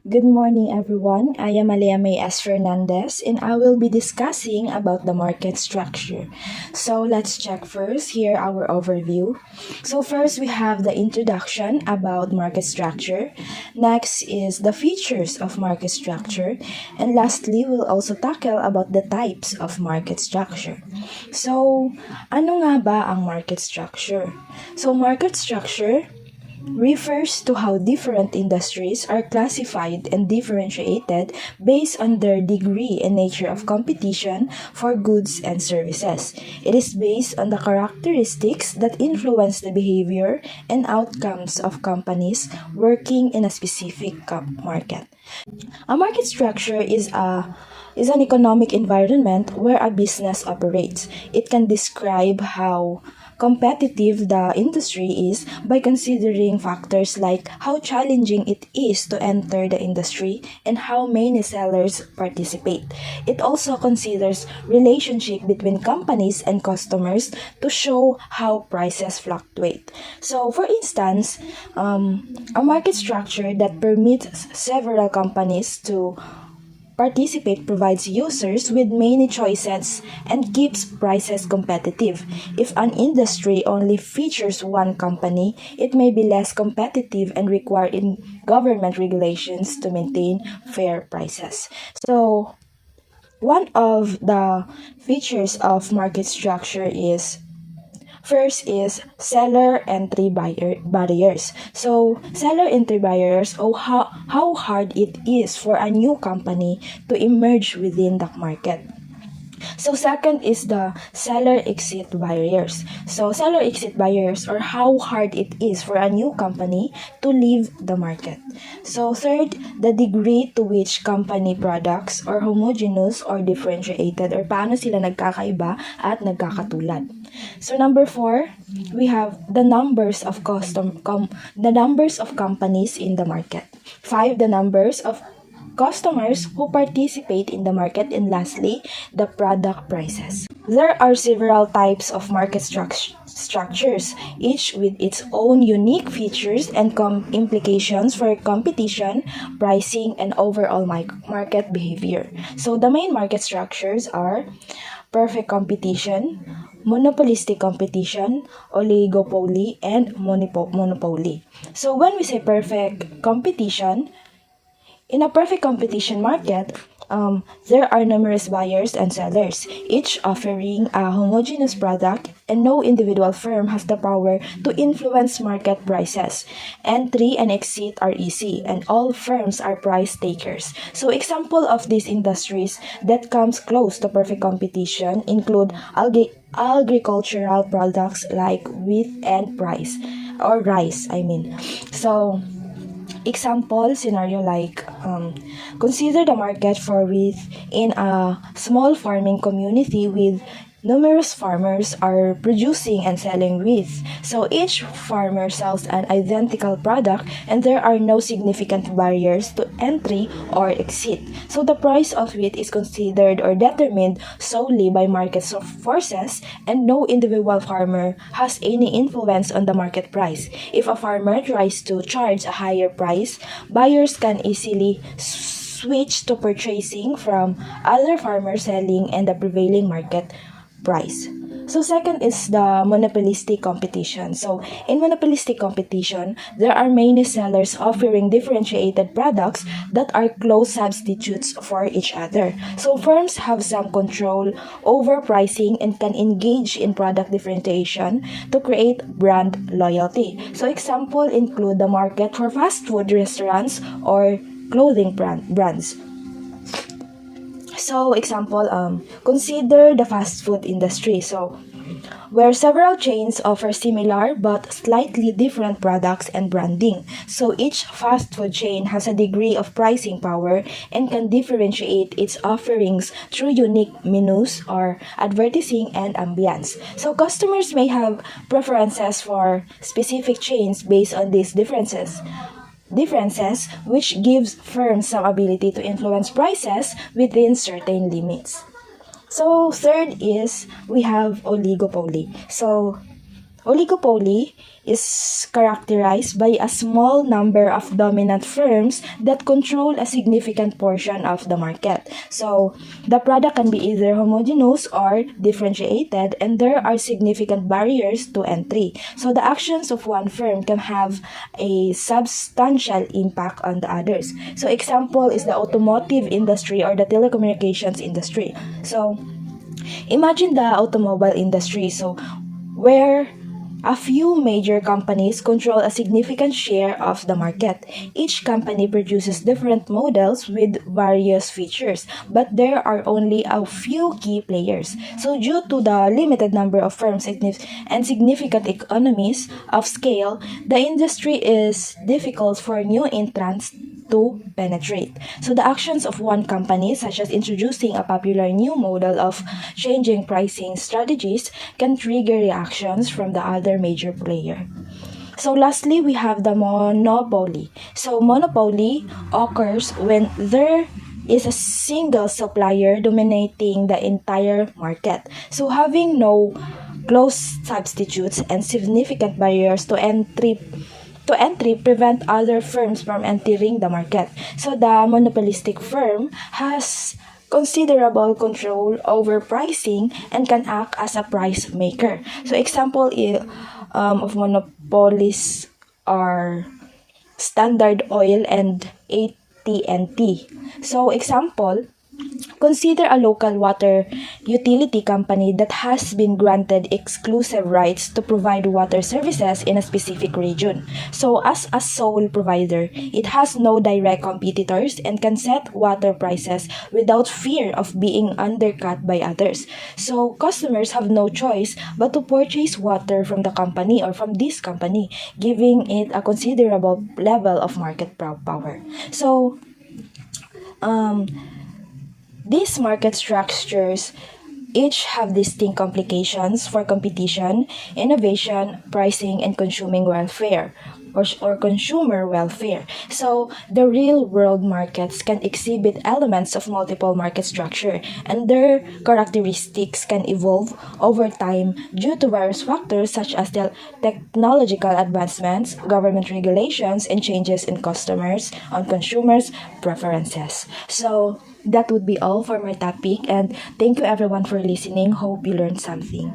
Good morning, everyone. I am Alea May S. Fernandez, and I will be discussing about the market structure. So let's check first here our overview. So first we have the introduction about market structure. Next is the features of market structure, and lastly we'll also tackle about the types of market structure. So ano nga ba ang market structure? So market structure refers to how different industries are classified and differentiated based on their degree and nature of competition for goods and services. It is based on the characteristics that influence the behavior and outcomes of companies working in a specific market. A market structure is an economic environment where a business operates. It can describe how competitive the industry is by considering factors like how challenging it is to enter the industry and how many sellers participate. It also considers relationship between companies and customers to show how prices fluctuate. So, for instance, a market structure that permits several companies to participate provides users with many choices and keeps prices competitive. If an industry only features one company, it may be less competitive and require government regulations to maintain fair prices. So, one of the features of market structure is first is seller entry barriers. So seller entry barriers or how hard it is for a new company to emerge within the market. So second is the seller exit barriers. So seller exit barriers or how hard it is for a new company to leave the market. So third, the degree to which company products are homogeneous or differentiated or paano sila nagkakaiba at nagkakatulad. So number 4, we have the numbers of the numbers of companies in the market. 5, the numbers of customers who participate in the market, and lastly, the product prices. There are several types of market structures, each with its own unique features and implications for competition, pricing, and overall market behavior. So the main market structures are perfect competition, monopolistic competition, oligopoly, and monopoly. So when we say perfect competition, in a perfect competition market, there are numerous buyers and sellers, each offering a homogeneous product, and no individual firm has the power to influence market prices. Entry and exit are easy, and all firms are price takers. So, example of these industries that comes close to perfect competition include agricultural products like wheat and rice. So example scenario like consider the market for wheat in a small farming community with numerous farmers are producing and selling wheat. So each farmer sells an identical product and there are no significant barriers to entry or exit. So the price of wheat is considered or determined solely by market forces and no individual farmer has any influence on the market price. If a farmer tries to charge a higher price, buyers can easily switch to purchasing from other farmers selling and the prevailing market price. So second is the monopolistic competition. So in monopolistic competition, there are many sellers offering differentiated products that are close substitutes for each other. So firms have some control over pricing and can engage in product differentiation to create brand loyalty. So example include the market for fast food restaurants or clothing brands. So, example, consider the fast food industry. So, where several chains offer similar but slightly different products and branding. So, each fast food chain has a degree of pricing power and can differentiate its offerings through unique menus or advertising and ambience. So, customers may have preferences for specific chains based on these differences, which gives firms some ability to influence prices within certain limits. So third is we have oligopoly. So Oligopoly is characterized by a small number of dominant firms that control a significant portion of the market. So, the product can be either homogeneous or differentiated, and there are significant barriers to entry. So, the actions of one firm can have a substantial impact on the others. So, example is the automotive industry or the telecommunications industry. So, imagine the automobile industry. So, where a few major companies control a significant share of the market. Each company produces different models with various features, but there are only a few key players. So, due to the limited number of firms and significant economies of scale, the industry is difficult for new entrants to penetrate. So the actions of one company, such as introducing a popular new model of changing pricing strategies, can trigger reactions from the other major player. So lastly, we have the monopoly. So monopoly occurs when there is a single supplier dominating the entire market. So having no close substitutes and significant barriers to entry prevent other firms from entering the market. So the monopolistic firm has considerable control over pricing and can act as a price maker. So example of monopolies are Standard Oil and AT&T. So example, consider a local water utility company that has been granted exclusive rights to provide water services in a specific region. So, as a sole provider, it has no direct competitors and can set water prices without fear of being undercut by others. So, customers have no choice but to purchase water from the company or from this company, giving it a considerable level of market power. So, these market structures each have distinct complications for competition, innovation, pricing, and consumer welfare. So the real world markets can exhibit elements of multiple market structure, and their characteristics can evolve over time due to various factors such as the technological advancements, government regulations, and changes in consumers' preferences. So that would be all for my topic, and thank you everyone for listening. Hope you learned something.